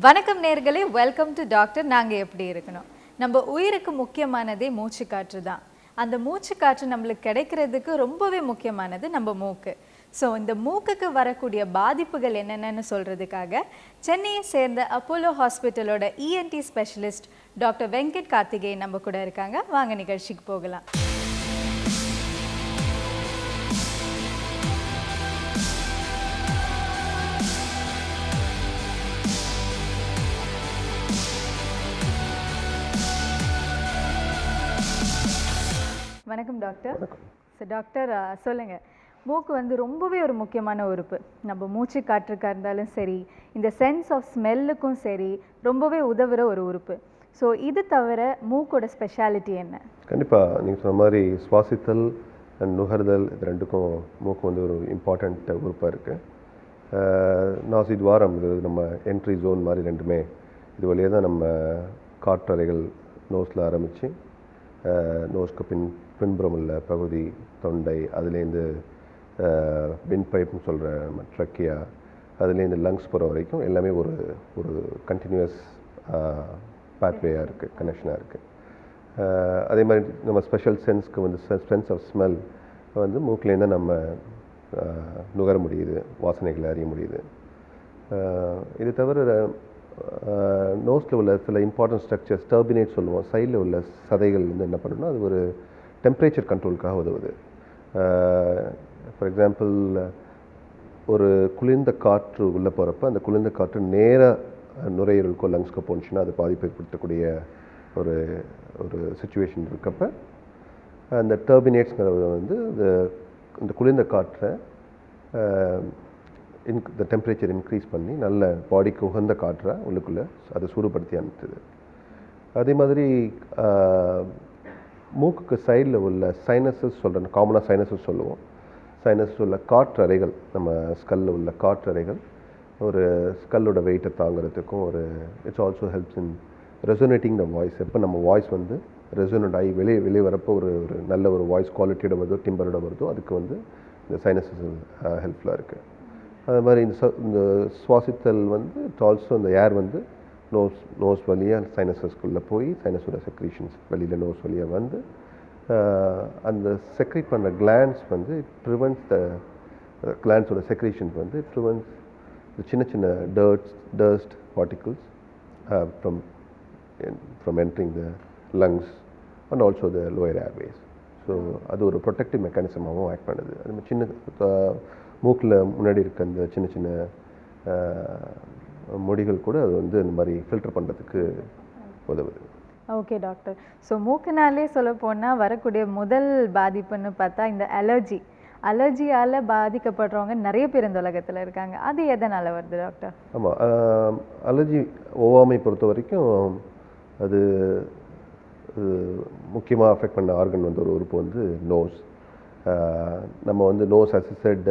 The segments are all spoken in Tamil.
வணக்கம் நேர்களே, வெல்கம் டு டாக்டர். நாங்கள் எப்படி இருக்கணும்? நம்ம உயிருக்கு முக்கியமானதே மூச்சு காற்று தான். அந்த மூச்சு காற்று நம்மளுக்கு கிடைக்கிறதுக்கு ரொம்பவே முக்கியமானது நம்ம மூக்கு. ஸோ இந்த மூக்குக்கு வரக்கூடிய பாதிப்புகள் என்னென்னு சொல்கிறதுக்காக சென்னையை சேர்ந்த அப்போலோ ஹாஸ்பிட்டலோட ENT specialist doctor Venkat Karthikeyan நம்ம கூட இருக்காங்க. வாங்க நிகழ்ச்சிக்கு போகலாம். வணக்கம் டாக்டர். டாக்டர் சொல்லுங்கள், மூக்கு வந்து ரொம்பவே ஒரு முக்கியமான உறுப்பு. நம்ம மூச்சு காற்றுக்காக இருந்தாலும் சரி, இந்த சென்ஸ் ஆஃப் ஸ்மெல்லுக்கும் சரி ரொம்பவே உதவுற ஒரு உறுப்பு. ஸோ இது தவிர மூக்கோட ஸ்பெஷாலிட்டி என்ன? கண்டிப்பாக நீங்கள் சொன்ன மாதிரி சுவாசித்தல் அண்ட் நுகர்தல் இது ரெண்டுக்கும் மூக்கு வந்து ஒரு இம்பார்ட்டண்ட் உறுப்பாக இருக்குது. நாசி துவாரம் இது நம்ம என்ட்ரி ஜோன் மாதிரி ரெண்டுமே இது வழியாக தான் நம்ம காற்றறைகள் நோஸில் ஆரம்பித்து நோஸ்க்கு பின்புறம் உள்ள பகுதி தொண்டை, அதுலேருந்து வின் பைப்னு சொல்கிற நம்ம ட்ரக்கியா, அதுலேருந்து லங்ஸ் போகிற வரைக்கும் எல்லாமே ஒரு ஒரு கண்டினியூஸ் பாத்வேயாக இருக்குது, கனெக்ஷனாக இருக்குது. அதே மாதிரி நம்ம ஸ்பெஷல் சென்ஸ்க்கு வந்து சென்ஸ் ஆஃப் ஸ்மெல் வந்து மூக்கிலேருந்து தான் நம்ம நுகர முடியுது, வாசனைகளை அறிய முடியுது. இது தவிர நோஸில் உள்ள சில இம்பார்ட்டன்ட் ஸ்ட்ரக்சர்ஸ் டர்பினேட் சொல்லுவோம், சைடில் உள்ள சதைகள் வந்து என்ன பண்ணணும்னா அது ஒரு டெம்பரேச்சர் கண்ட்ரோலுக்காக உதவுது. ஃபார் எக்ஸாம்பிள், ஒரு குளிர்ந்த காற்று உள்ளே போகிறப்ப அந்த குளிர்ந்த காற்று நேராக நுரையீரலுக்கோ லங்ஸ்க்கோ போணுச்சுன்னா அது பாதிப்பு ஏற்படுத்தக்கூடிய ஒரு ஒரு சுச்சுவேஷன் இருக்கப்போ அந்த டர்பினேட்ஸ்ங்கிறது வந்து இந்த குளிர்ந்த காற்றை இந்த டெம்பரேச்சர் இன்க்ரீஸ் பண்ணி நல்ல பாடிக்கு உகந்த காற்றை உள்ளுக்குள்ளே அதை சூடுபடுத்தி அனுப்புது. அதே மாதிரி மூக்குக்கு சைடில் உள்ள சைனஸஸ் சொல்கிறேன், காமனாக சைனஸஸ் சொல்லுவோம். சைனஸ் உள்ள காற்றறைகள், நம்ம ஸ்கல்லில் உள்ள காற்றறைகள் ஒரு ஸ்கல்லோட வெயிட்டை தாங்கிறதுக்கும் ஒரு it's also helps in resonating the voice. எப்போ நம்ம வாய்ஸ் வந்து ரெசோனேட் ஆகி வெளியே வரப்போ ஒரு நல்ல ஒரு வாய்ஸ் குவாலிட்டியோட வருதோ டிம்பரோட வருதோ அதுக்கு வந்து இந்த சைனஸஸ் ஹெல்ப்ஃபுல்லாக இருக்குது. அது மாதிரி இந்த சுவாசித்தல் வந்து இட்ஸ் ஆல்சோ இந்த ஏர் வந்து நோஸ் வழியாக சைனஸஸ்குள்ளே போய் சைனஸோட செக்ரீஷன்ஸ் வெளியில் நோஸ் வழியாக வந்து அந்த செக்ரேட் பண்ணுற கிளாண்ட்ஸ் வந்து இட் ப்ரிவென்ட்ஸ் த கிளாண்ட்ஸோட செக்ரீஷன்ஸ் வந்து இட் ப்ரிவென்ட்ஸ் சின்ன சின்ன dust particles from entering the lungs and also the lower Airways. So அது ஒரு ப்ரொடெக்டிவ் மெக்கானிசமாகவும் ஆக்ட் பண்ணுது. அது மாதிரி சின்ன மூக்கில் முன்னாடி இருக்க அந்த சின்ன சின்ன முடிகள் கூட அது வந்து இந்த மாதிரி ஃபில்டர் பண்ணுறதுக்கு உதவுது. Okay doctor. ஸோ மூக்குனாலே சொல்ல போனால் வரக்கூடிய முதல் பாதிப்புன்னு பார்த்தா இந்த அலர்ஜியால் பாதிக்கப்படுறவங்க நிறைய பேர் இந்த உலகத்தில் இருக்காங்க. அது எதனால் வருது டாக்டர்? ஆமாம், அலர்ஜி ஒவ்வாமை பொறுத்த வரைக்கும் அது முக்கியமாக அஃபெக்ட் பண்ண ஆர்கன் வந்து ஒரு உறுப்பு வந்து நோஸ். நம்ம வந்து nose as I said,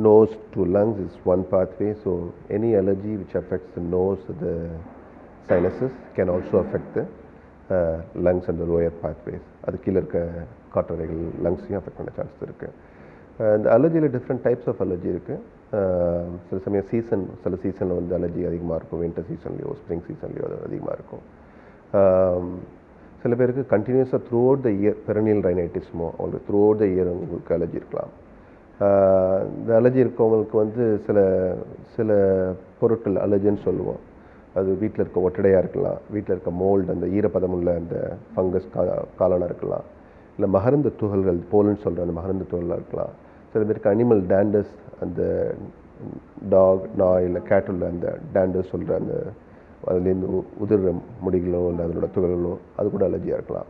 nose to lungs is one pathway, so any allergy which affects the nose, the sinuses can also affect the lungs and the lower pathways. அது கீழே இருக்க காற்றறைகள் லங்ஸையும் அஃபெக்ட் பண்ண சான்ஸ் இருக்குது. இந்த அலர்ஜியில் டிஃப்ரெண்ட் டைப்ஸ் ஆஃப் அலர்ஜி இருக்குது. சில சமயம் சில சீசனில் வந்து அலர்ஜி அதிகமாக இருக்கும், வின்டர் சீசன்லேயோ ஸ்ப்ரிங் சீசன்லேயோ அது அதிகமாக இருக்கும். சில பேருக்கு கண்டினியூஸாக throughout the year perennial ரைனைட்டிஸ்மோ அவங்களுக்கு த்ரூ அவுட் த இயர் உங்களுக்கு அலர்ஜி இருக்கலாம். இந்த அலர்ஜி இருக்கவங்களுக்கு வந்து சில பொருட்கள் அலர்ஜின்னு சொல்லுவோம். அது வீட்டில் இருக்க ஒட்டடையாக இருக்கலாம், வீட்டில் இருக்க மோல்டு அந்த ஈரப்பதம் உள்ள அந்த ஃபங்கஸ் காளானாக இருக்கலாம், இல்லை மகரந்த துகள்கள் போலன்னு சொல்கிற அந்த மகரந்த துகளாக இருக்கலாம். சில பேருக்கு அனிமல் டேண்டஸ், அந்த நாய் இல்லை கேட்டுள்ள அந்த டேண்டஸ் சொல்கிற அந்த அதுலேருந்து உதிர்ற முடிகளோ இல்லை அதனோட துகள்களோ அது கூட அலர்ஜியாக இருக்கலாம்.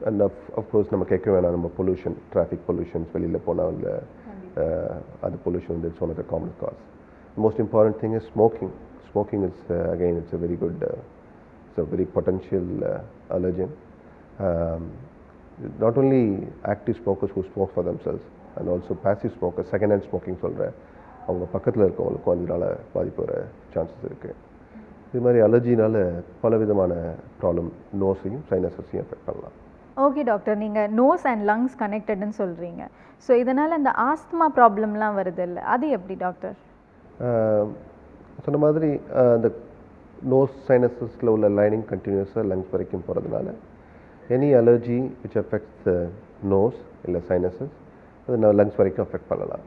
அண்ட் அஃப்கோர்ஸ் நம்ம கேட்க வேணாம், நம்ம பொல்யூஷன், டிராஃபிக் பொல்யூஷன்ஸ் வெளியில் போனால் இல்லை அது பொல்யூஷன் வந்து it's one of the common cause. Most important thing is smoking is again it's a very good, it's a very potential allergen. Not only active smokers who smoke for themselves and also passive smokers, second hand smoking சொல்கிற அவங்க பக்கத்தில் இருக்கவங்களுக்கும் அதனால பாதிப்பு வர சான்சஸ் இருக்குது. இது மாதிரி அலர்ஜினால் பலவிதமான ப்ராப்ளம் நோஸையும் சைனஸஸையும் அஃபெக்ட் பண்ணலாம். ஓகே டாக்டர், நீங்கள் நோஸ் அண்ட் லங்ஸ் கனெக்டட்னு சொல்கிறீங்க. ஸோ இதனால் இந்த ஆஸ்துமா ப்ராப்ளம்லாம் வருது இல்லை, அது எப்படி டாக்டர்? சொன்ன மாதிரி அந்த நோஸ் சைனஸஸில் உள்ள லைனிங் கண்டினியூஸாக லங்ஸ் வரைக்கும் போகிறதுனால any allergy which affects the nose இல்லை சைனஸஸ் அது லங்ஸ் வரைக்கும் அஃபெக்ட் பண்ணலாம்.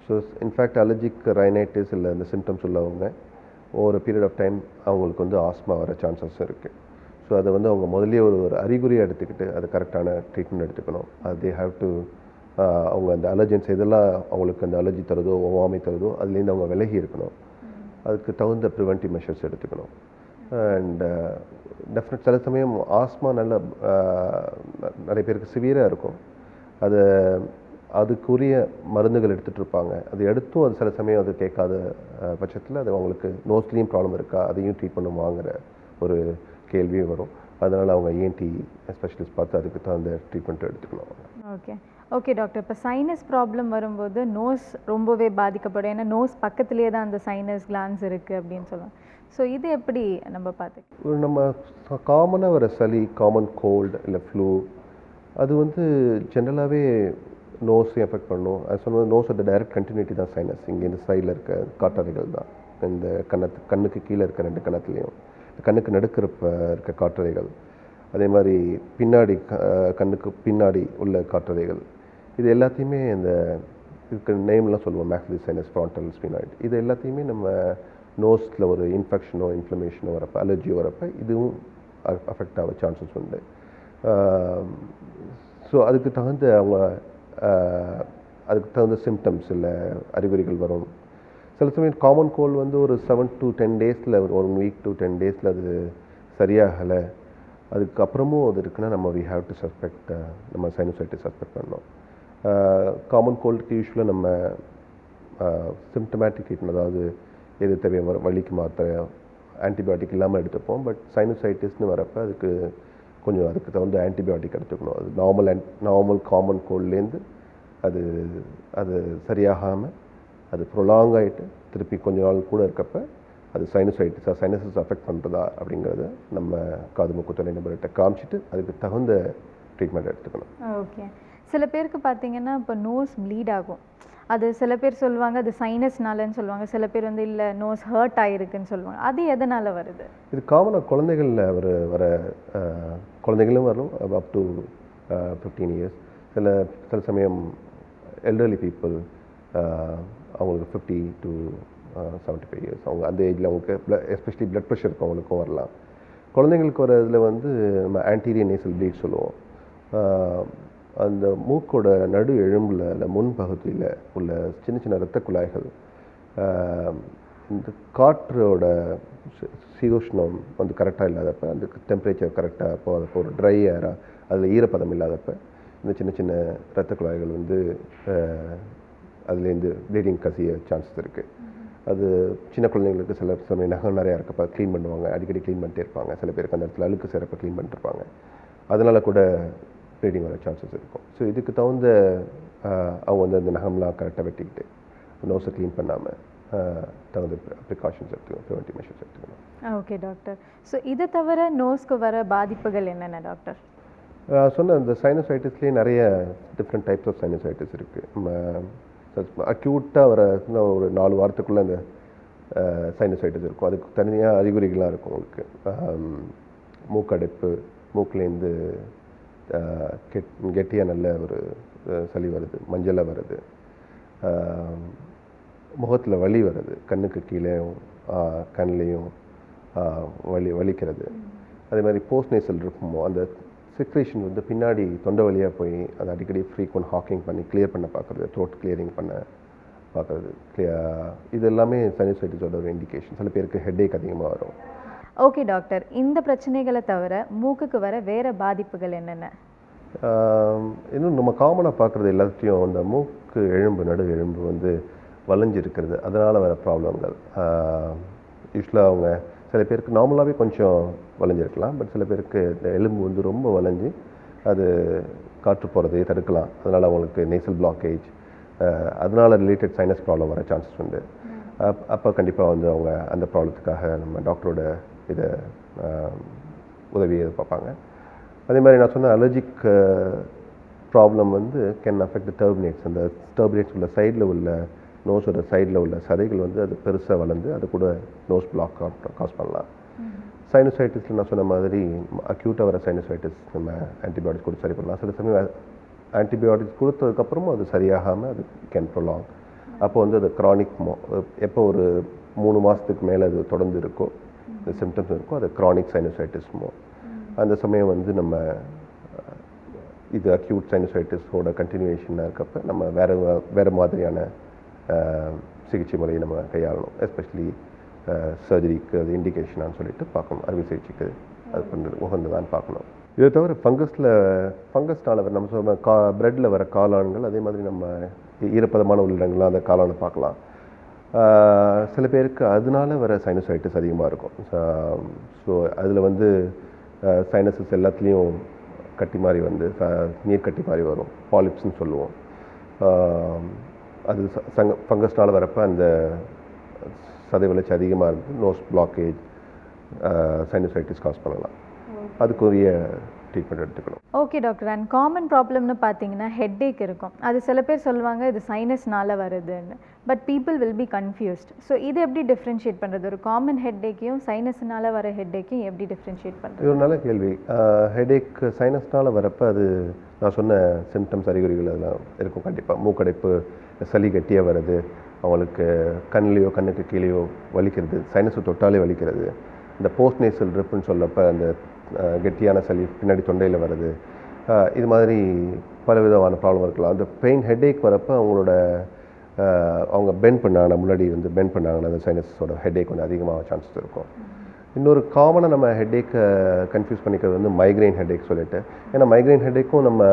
ஸோ இன்ஃபேக்ட் அலர்ஜிக் ரைனைட்டிஸ் இல்லை இந்த சிம்டம்ஸ் உள்ளவங்க ஒரு பீரியட் ஆஃப் டைம் அவங்களுக்கு வந்து ஆஸ்மா வர சான்சஸ் இருக்குது. ஸோ அதை வந்து அவங்க முதலே ஒரு அறிகுறியை எடுத்துக்கிட்டு அது கரெக்டான ட்ரீட்மெண்ட் எடுத்துக்கணும். அது தே ஹாவ் டு அவங்க அந்த அலர்ஜென்ஸ் எதெல்லாம் அவங்களுக்கு அந்த அலர்ஜி தருதோ ஒவ்வாமை தருதோ அதுலேருந்து அவங்க விலகி இருக்கணும். அதுக்கு தகுந்த ப்ரிவென்டிவ் மெஷர்ஸ் எடுத்துக்கணும். அண்ட் டெஃபினட் சில சமயம் ஆஸ்மா நல்ல நிறைய பேருக்கு சிவியராக இருக்கும். அதுக்குரிய மருந்துகள் எடுத்துகிட்டு இருப்பாங்க. அது எடுத்தும் அது சில சமயம் அது கேட்காத பட்சத்தில் அது அவங்களுக்கு நோஸ்லேயும் ப்ராப்ளம் இருக்கா அதையும் ட்ரீட் பண்ணுவாங்கிற ஒரு கேள்வியும் வரும். அதனால் அவங்க ENT ஸ்பெஷலிஸ்ட் பார்த்து அதுக்கு தகுந்த ட்ரீட்மெண்ட் எடுத்துக்கணும். ஓகே டாக்டர், இப்போ சைனஸ் ப்ராப்ளம் வரும்போது நோஸ் ரொம்பவே பாதிக்கப்படும். ஏன்னா நோஸ் பக்கத்துலேயே தான் அந்த சைனஸ் கிளான்ஸ் இருக்குது அப்படின்னு சொல்லுவாங்க. ஸோ இது எப்படி நம்ம பார்த்துக்கலாம்? நம்ம காமனாக வர சளி, காமன் கோல்டு இல்லை ஃப்ளூ அது வந்து ஜென்ரலாகவே நோஸையும் எஃபெக்ட் பண்ணும். அது சொன்னது நோஸோட டைரக்ட் கண்டினியூட்டி தான் சைனஸ். இங்கே இந்த சைடில் இருக்க காற்றறைகள் தான் இந்த கண்ணுக்கு கீழே இருக்க 2 கன்னத்துலேயும் கண்ணுக்கு நடுக்கிறப்ப இருக்க காற்றறைகள், அதே மாதிரி பின்னாடி கண்ணுக்கு பின்னாடி உள்ள காற்றறைகள், இது எல்லாத்தையுமே இந்த இதுக்கு நேம்லாம் சொல்லுவோம் மேக்ஸிலரி சைனஸ், ஃப்ரான்டல் ஸ்பினாய்டு. இது எல்லாத்தையுமே நம்ம நோஸில் ஒரு இன்ஃபெக்ஷனோ இன்ஃப்ளமேஷனோ வரப்போ அலர்ஜியோ வரப்போ இதுவும் அஃபெக்ட் ஆக சான்சஸ் உண்டு. ஸோ அதுக்கு தகுந்த சிம்டம்ஸ் இல்லை அறிகுறிகள் வரும். சில சமயம் காமன் கோல்டு வந்து ஒரு 7 to 10 டேஸில் ஒரு 1 week to 10 டேஸில் அது சரியாகலை. அதுக்கப்புறமும் அது இருக்குன்னா நம்ம வி ஹாவ் டு சஸ்பெக்ட் நம்ம சைனசைட்டிஸ் சஸ்பெக்ட் பண்ணோம். காமன் கோல்டுக்கு யூஸ்வலாக நம்ம சிம்டமேட்டிக் ட்ரீட்மெண்ட், அதாவது எது தேவையான வலிக்கு மாத்திரை ஆன்டிபயோட்டிக் இல்லாமல் எடுத்துப்போம். பட் சைனசைட்டிஸ்னு வரப்போ அதுக்கு தகுந்த ஆன்டிபயோட்டிக் எடுத்துக்கணும். அது நார்மல் காமன் கோல்ட்லேருந்து அது சரியாகாமல் அது ப்ரொலாங் ஆகிட்டு திருப்பி கொஞ்ச நாள் கூட இருக்கப்போ அது சைனஸஸ் அஃபெக்ட் பண்ணுறதா அப்படிங்கிறத நம்ம காது மூக்கு தொண்டை நிபுணர்கிட்ட காமிச்சிட்டு அதுக்கு தகுந்த ட்ரீட்மெண்ட் எடுத்துக்கணும். ஓகே, சில பேருக்கு பார்த்தீங்கன்னா இப்போ நோஸ் ப்ளீட் ஆகும். அது சில பேர் சொல்லுவாங்க அது சைனஸ்னாலன்னு சொல்லுவாங்க. சில பேர் வந்து இல்லை நோஸ் ஹர்ட் ஆகிருக்குன்னு சொல்லுவாங்க. அது எதனால் வருது? இது காமனாக குழந்தைகளில் வர குழந்தைகளும் வரும் அப் டு 15 years. சில சமயம் எல்டர்லி பீப்புள் அவங்களுக்கு 50 to 75 years அவங்க அந்த ஏஜில் அவங்களுக்கு எஸ்பெஷலி பிளட் ப்ரெஷர் இருக்கவங்களுக்கும் வரலாம். குழந்தைங்களுக்கு வர இதில் வந்து நம்ம ஆன்டீரியர் நேசல் ப்ளீட் சொல்லுவோம். அந்த மூக்கோட நடு எலும்பில் இல்லை முன்பகுதியில் உள்ள சின்ன சின்ன இரத்த குழாய்கள் இந்த காற்றோட சீதோஷ்ணம் வந்து கரெக்டாக இல்லாதப்ப, அந்த டெம்பரேச்சர் கரெக்டாக போகிறப்போ ஒரு ட்ரை ஏராக அதில் ஈரப்பதம் இல்லாதப்ப இந்த சின்ன சின்ன இரத்த குழாய்கள் வந்து அதுலேருந்து ப்ளீடிங் கசிய சான்சஸ் இருக்குது. அது சின்ன குழந்தைங்களுக்கு சில சமயம் நகம் நிறையா இருக்கப்போ க்ளீன் பண்ணுவாங்க, அடிக்கடி க்ளீன் பண்ணிட்டே இருப்பாங்க. சில பேருக்கு அந்த இடத்துல அழுக்கு சேரப்போ க்ளீன் பண்ணிட்டுருப்பாங்க. அதனால் கூட ப்ளீடிங் வர சான்சஸ் இருக்கும். ஸோ இதுக்கு தகுந்த அவங்க வந்து அந்த நகம்லாம் கரெக்டாக வெட்டிக்கிட்டு நோஸை க்ளீன் பண்ணாமல் தகுந்த ப்ரிகாஷன்ஸ் எடுத்துக்கணும், ப்ரிவென்டிவ் மெஷர்ஸ் எடுத்துக்கணும். ஓகே டாக்டர், ஸோ இதை தவிர நோஸ்க்கு வர பாதிப்புகள் என்னென்ன டாக்டர்? சொன்ன இந்த சைனசைட்டிஸ்லேயே நிறைய டிஃப்ரெண்ட் டைப்ஸ் ஆஃப் சைனசைட்டிஸ் இருக்குது. நம்ம அக்யூட்டாக வர ஒரு 4 வாரத்துக்குள்ளே அந்த சைனசைட்டிஸ் இருக்கும். அதுக்கு தனியாக அறிகுறிகளாக இருக்கும். உங்களுக்கு மூக்கடைப்பு, மூக்குலேருந்து கெட்டியாக நல்ல ஒரு சளி வருது, மஞ்சளாக வருது, முகத்தில் வலி வருது, கண்ணுக்கு கீழேயும் கண்லேயும் வலிக்கிறது. அதே மாதிரி போஸ்ட் நேசல் இருக்குமோ அந்த செக்ரேஷன் வந்து பின்னாடி தொண்டை வழியாக போய் அதை அடிக்கடி ஃப்ரீக்வெண்ட் ஹாக்கிங் பண்ணி கிளியர் பண்ண பார்க்குறது, த்ரோட் கிளியரிங் பண்ண பார்க்குறது, இது எல்லாமே சைனசைட்டிஸோட ஒரு இண்டிகேஷன். சில பேருக்கு ஹெட்டேக் அதிகமாக வரும். ஓகே டாக்டர், இந்த பிரச்சனைகளை தவிர மூக்குக்கு வர வேறு பாதிப்புகள் என்னென்ன? இன்னும் நம்ம காமனாக பார்க்குறது எல்லாத்தையும் அந்த மூக்கு நடு எலும்பு வந்து வளைஞ்சிருக்கிறது, அதனால் வர ப்ராப்ளங்கள். யூஸ்வலாக அவங்க சில பேருக்கு நார்மலாகவே கொஞ்சம் வளைஞ்சிருக்கலாம். பட் சில பேருக்கு இந்த எலும்பு வந்து ரொம்ப வளைஞ்சி அது காற்று போகிறதே தடுக்கலாம். அதனால் அவங்களுக்கு நேசல் பிளாக்கேஜ், அதனால் ரிலேட்டட் சைனஸ் ப்ராப்ளம் வர சான்சஸ் உண்டு. அப்போ கண்டிப்பாக வந்து அவங்க அந்த ப்ராப்ளத்துக்காக நம்ம டாக்டரோட உதவியை எதிர்பார்ப்பாங்க. அதே மாதிரி நான் சொன்ன அலர்ஜிக் ப்ராப்ளம் வந்து கேன் அஃபெக்ட் த டர்பினேட்ஸ். அந்த டர்பினேட்ஸ் உள்ள சைடில் உள்ள நோஸோட சைடில் உள்ள சதைகள் வந்து அது பெருசாக வளர்ந்து அது கூட நோஸ் பிளாக் காஸ் பண்ணலாம். சைனசைட்டிஸில் நான் சொன்ன மாதிரி அக்யூட்டாக வர சைனசைட்டிஸ் நம்ம ஆன்டிபயோட்டிக்ஸ் கொடுத்து சரி பண்ணலாம். சில சமயம் ஆன்டிபயோட்டிக்ஸ் கொடுத்ததுக்கப்புறமும் அது சரியாகாமல் அது கேன் ப்ரொலாங். அப்போ வந்து அது க்ரானிக் எப்போ ஒரு 3 மாதத்துக்கு மேலே அது தொடர்ந்து இருக்கோ, இந்த சிம்டம்ஸ் இருக்கோ, அது க்ரானிக் சைனசைட்டிஸ்மோ. அந்த சமயம் வந்து நம்ம இது அக்யூட் சைனசைட்டிஸோட கண்டினியூவேஷனாக இருக்கப்போ நம்ம வேறு மாதிரியான சிகிச்சை முறையை நம்ம கையாளணும். எஸ்பெஷலி சர்ஜரிக்கு அது இண்டிகேஷனான்னு சொல்லிட்டு பார்க்கணும். அறுவை சிகிச்சைக்கு அது பண்ணுறது உகந்ததான்னு பார்க்கணும். இதை தவிர ஃபங்கஸ்னால் நம்ம சொல்ல ப்ரெட்டில் வர காளான்கள், அதே மாதிரி நம்ம ஈரப்பதமான உள்ளடங்கள்லாம் அந்த காளானை பார்க்கலாம். சில பேருக்கு அதனால வர சைனசைட்டிஸ் அதிகமாக இருக்கும். ஸோ அதில் வந்து சைனசஸ் எல்லாத்துலேயும் கட்டி மாதிரி வந்து நீர் கட்டி மாதிரி வரும், பாலிப்ஸ்ன்னு சொல்லுவோம். அது ஃபங்கஸ்னால் வரப்போ அந்த சதை வளர்ச்சி அதிகமாக இருந்து நோஸ் பிளாக்கேஜ் சைனசைட்டிஸ் காஸ் பண்ணலாம். அதுக்குரிய ட்ரீட்மெண்ட் எடுத்துக்கணும். Okay doctor. அண்ட் காமன் ப்ராப்ளம்னு பார்த்தீங்கன்னா ஹெட்டேக் இருக்கும். அது சில பேர் சொல்லுவாங்க இது சைனஸ்னால வருதுன்னு. But people will be confused. So இது எப்படி டிஃப்ரென்ஷியேட் பண்ணுறது? ஒரு காமன் ஹெட்டேக்கையும் சைனஸ்னால வர ஹெட்டேக்கையும் எப்படி டிஃப்ரென்ஷியேட் பண்ணுறது? இது ஒரு நல்ல கேள்வி. ஹெட்டேக் சைனஸ்னால் வரப்போ அது நான் சொன்ன சிம்டம்ஸ் அறிகுறிகள் அதெல்லாம் இருக்கும். கண்டிப்பாக மூக்கடைப்பு, சளி கட்டியாக வருது, அவங்களுக்கு கண்ணிலையோ கண்ணுக்கு கீழேயோ வலிக்கிறது, சைனஸை தொட்டாலே வலிக்கிறது, இந்த போஸ்ட் நேசல் ட்ரிப்புன்னு சொல்லப்போ அந்த கெட்டியான சளி பின்னாடி தொண்டையில் வருது, இது மாதிரி பல விதமான ப்ராப்ளம் இருக்கலாம். அந்த பெயின் ஹெட்டேக் வரப்போ அவங்க பெண்ட் பண்ணாங்கன்னா, முன்னாடி வந்து பெண்ட் பண்ணாங்கன்னா அந்த சைனஸோட ஹெட்டேக் வந்து அதிகமாக சான்சஸ் இருக்கும். இன்னொரு காமனாக நம்ம ஹெட்டேக்கை கன்ஃபியூஸ் பண்ணிக்கிறது வந்து மைக்ரைன் ஹெட்டேக் சொல்லிட்டு. ஏன்னா மைக்ரைன் ஹெட்டேக்கும் நம்ம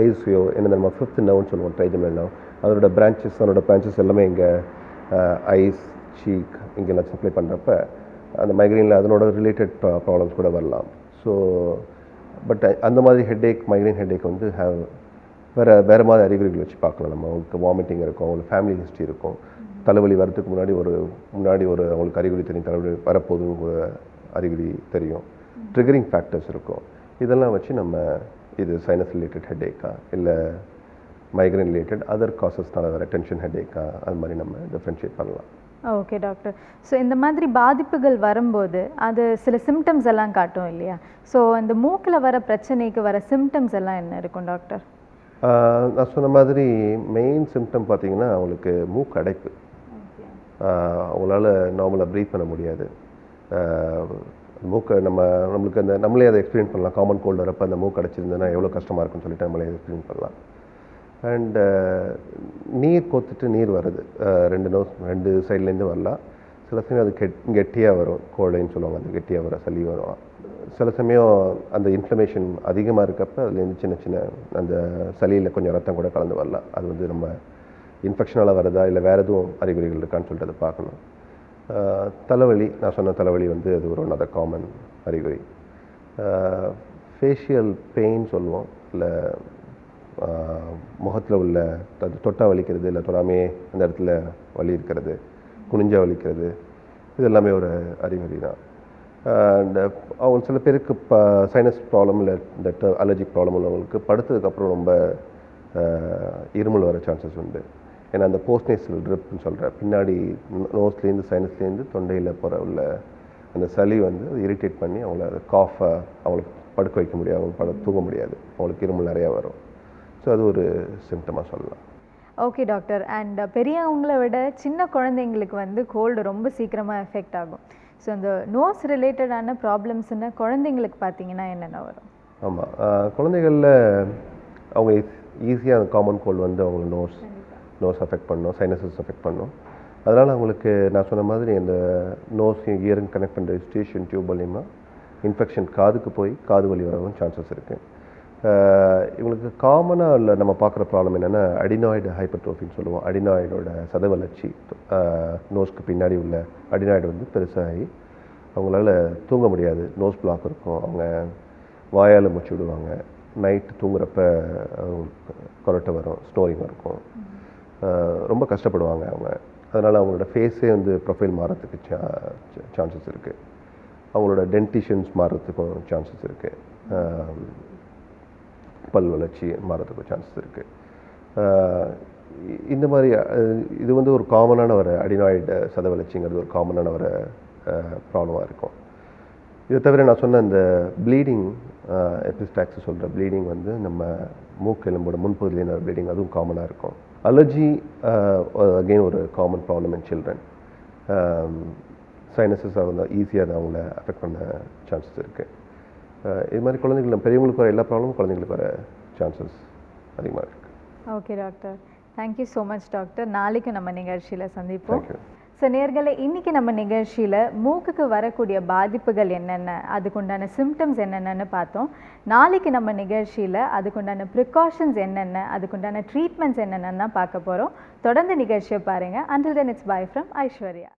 ஐஸையோ என்ன நம்ம 5th நர்வ்னு சொல்லுவோம், ட்ரைஜெமினல் நர்வ், அதோட பிரான்ச்சஸ் எல்லாமே இங்கே ஐஸ், சீக் இங்கெல்லாம் சப்ளை பண்ணுறப்ப அந்த மைக்ரைனில் அதனோட ரிலேட்டட் ப்ராப்ளம்ஸ் கூட வரலாம். ஸோ பட் அந்த மாதிரி மைக்ரைன் ஹெட்டேக் வந்து வேறு மாதிரி அறிகுறிகள் வச்சு பார்க்கலாம். நம்ம அவங்களுக்கு வாமிட்டிங் இருக்கும், அவங்களுக்கு ஃபேமிலி ஹிஸ்ட்ரி இருக்கும், தலைவலி வரதுக்கு முன்னாடி ஒரு அவங்களுக்கு அறிகுறி தெரியும், தலைவலி வரப்போதுன்னு ஒரு அறிகுறி தெரியும், ட்ரிகரிங் ஃபேக்டர்ஸ் இருக்கும். இதெல்லாம் வச்சு நம்ம இது சைனஸ் ரிலேட்டட் ஹெட்டேக்கா இல்லை மைக்ரைன் ரிலேட்டட் அதர் காசஸ்னால வர டென்ஷன் ஹெட்டேக்கா, அது மாதிரி நம்ம டிஃப்ரென்ஷியேட் பண்ணலாம். Okay doctor. ஸோ இந்த மாதிரி பாதிப்புகள் வரும்போது அது சில சிம்டம்ஸ் எல்லாம் காட்டும் இல்லையா? ஸோ அந்த மூக்கில் வர பிரச்சனைக்கு வர சிம்டம்ஸ் எல்லாம் என்ன இருக்கும் டாக்டர்? நான் சொன்ன மாதிரி மெயின் சிம்டம் பார்த்தீங்கன்னா அவங்களுக்கு மூக்கு அடைப்பு. அவங்களால நார்மலாக ப்ரீத் பண்ண முடியாது. மூக்கை நம்மளுக்கு நம்மளே அதை எக்ஸ்பீரியன்ஸ் பண்ணலாம். காமன் கோல்டு வரப்போ அந்த மூக்கு அடைச்சிருந்ததுன்னா எவ்வளோ கஷ்டமாக இருக்குன்னு சொல்லிட்டு நம்மளே எக்ஸ்பீரியன்ஸ் பண்ணலாம். அண்டு நீர் கோத்துட்டு நீர் வருது, ரெண்டு சைட்லேருந்து வரலாம். சில சமயம் அது கெட்டியாக வரும், கோழைன்னு சொல்லுவாங்க, அது கெட்டியாக வர சளி வரும். சில சமயம் அந்த இன்ஃப்ளமேஷன் அதிகமாக இருக்கப்போ அதுலேருந்து சின்ன சின்ன அந்த சளியில் கொஞ்சம் ரத்தம் கூட கலந்து வரலாம். அது வந்து நம்ம இன்ஃபெக்ஷனால் வருதா இல்லை வேறு எதுவும் அறிகுறிகள் இருக்கான்னு சொல்லிட்டு அதை பார்க்கணும். தலைவலி, நான் சொன்ன தலைவலி வந்து அது ஒரு another காமன் அறிகுறி. ஃபேஷியல் பெயின் சொல்லுவோம், இல்லை முகத்தில் உள்ள தொட்டா வலிக்கிறது, இல்லை தொடாமே அந்த இடத்துல வலி இருக்கிறது, குனிஞ்சா வலிக்கிறது, இது எல்லாமே ஒரு அறிகுறி தான். அண்ட் அவங்க சில பேருக்கு சைனஸ் ப்ராப்ளம் இல்லை இந்த அலர்ஜிக் ப்ராப்ளம் உள்ளவங்களுக்கு படுத்ததுக்கப்புறம் ரொம்ப இருமல் வர சான்சஸ் உண்டு. ஏன்னா அந்த போஸ்ட் நேசல் ட்ரிப்னு சொல்கிற பின்னாடி நோஸ்லேருந்து சைனஸ்லேருந்து தொண்டையில் போகிற உள்ள அந்த சளி வந்து அது இரிட்டேட் பண்ணி அவங்கள அது அவங்களுக்கு படுக்க வைக்க முடியாது, அவங்க தூங்க முடியாது, அவங்களுக்கு இருமல் நிறையா வரும். ஸோ அது ஒரு சிம்டமாக சொல்லலாம். Okay doctor. அண்ட் பெரியவங்களை விட சின்ன குழந்தைங்களுக்கு வந்து கோல்டு ரொம்ப சீக்கிரமாக எஃபெக்ட் ஆகும். ஸோ இந்த நோஸ் ரிலேட்டடான ப்ராப்ளம்ஸ்ன்னு குழந்தைங்களுக்கு பார்த்தீங்கன்னா என்னென்ன வரும்? ஆமாம், குழந்தைகளில் அவங்க ஈஸியாக அந்த காமன் கோல்டு வந்து அவங்க நோஸ் அஃபெக்ட் பண்ணும், சைனஸஸ் அஃபெக்ட் பண்ணும். அதனால் அவங்களுக்கு நான் சொன்ன மாதிரி அந்த நோஸையும் இயரும் கனெக்ட் பண்ணுற ஸ்டேஷன் டியூப் மூலிமா இன்ஃபெக்ஷன் காதுக்கு போய் காது வலி வரவும் சான்சஸ் இருக்குது. இவங்களுக்கு காமனாக உள்ள நம்ம பார்க்குற ப்ராப்ளம் என்னென்னா அடினாய்டு ஹைப்பர்ட்ரோஃபின்னு சொல்லுவோம். அடினாய்டோட சத வளர்ச்சி, நோஸ்க்கு பின்னாடி உள்ள அடினாய்டு வந்து பெருசாகி அவங்களால தூங்க முடியாது, நோஸ் பிளாக் இருக்கும், அவங்க வாயால் மூச்சு விடுவாங்க, நைட்டு தூங்குறப்ப கொரட்டை வரும், ஸ்னோரிங் இருக்கும், ரொம்ப கஷ்டப்படுவாங்க அவங்க. அதனால் அவங்களோட ஃபேஸே வந்து ப்ரொஃபைல் மாறத்துக்கு சான்சஸ் இருக்குது, அவங்களோட டென்டிஷன்ஸ் மாறுறதுக்கும் சான்சஸ் இருக்குது, பல் வளர்ச்சி மாறதுக்கும் சான்சஸ் இருக்குது. இந்த மாதிரி இது வந்து ஒரு காமனான ஒரு அடினாய்டு சத வளர்ச்சிங்கிறது ஒரு காமனான ஒரு ப்ராப்ளமாக இருக்கும். இதை தவிர நான் சொன்ன இந்த ப்ளீடிங், எபிஸ்டாக்ஸ் சொல்கிற ப்ளீடிங் வந்து நம்ம மூக்கு எலும்போட முன்பகுதியின ப்ளீடிங், அதுவும் காமனாக இருக்கும். அலர்ஜி அகெயின் ஒரு காமன் ப்ராப்ளம் இன் சில்ட்ரன். சைனஸஸாக இருந்தால் ஈஸியாக அதை அவங்கள அஃபெக்ட் பண்ண சான்சஸ் இருக்குது. இது மாதிரி குழந்தைகள், பெரியவங்களுக்கு வர எல்லா ப்ராப்ளமும் குழந்தைங்களுக்கு வர சான்சஸ் அதிகமாக இருக்குது. Okay doctor, thank you so much doctor. நாளைக்கு நம்ம நிகழ்ச்சியில் சந்திப்போம். தேங்க்யூ. ஸோ நேயர்களே, இன்றைக்கி நம்ம நிகழ்ச்சியில் மூக்குக்கு வரக்கூடிய பாதிப்புகள் என்னென்ன, அதுக்குண்டான சிம்டம்ஸ் என்னென்னு பார்த்தோம். நாளைக்கு நம்ம நிகழ்ச்சியில் அதுக்குண்டான ப்ரிகாஷன்ஸ் என்னென்ன, அதுக்குண்டான ட்ரீட்மெண்ட்ஸ் என்னென்னு தான் பார்க்க போகிறோம். தொடர்ந்து நிகழ்ச்சியை பாருங்கள். Until then, it's bye from Aishwarya.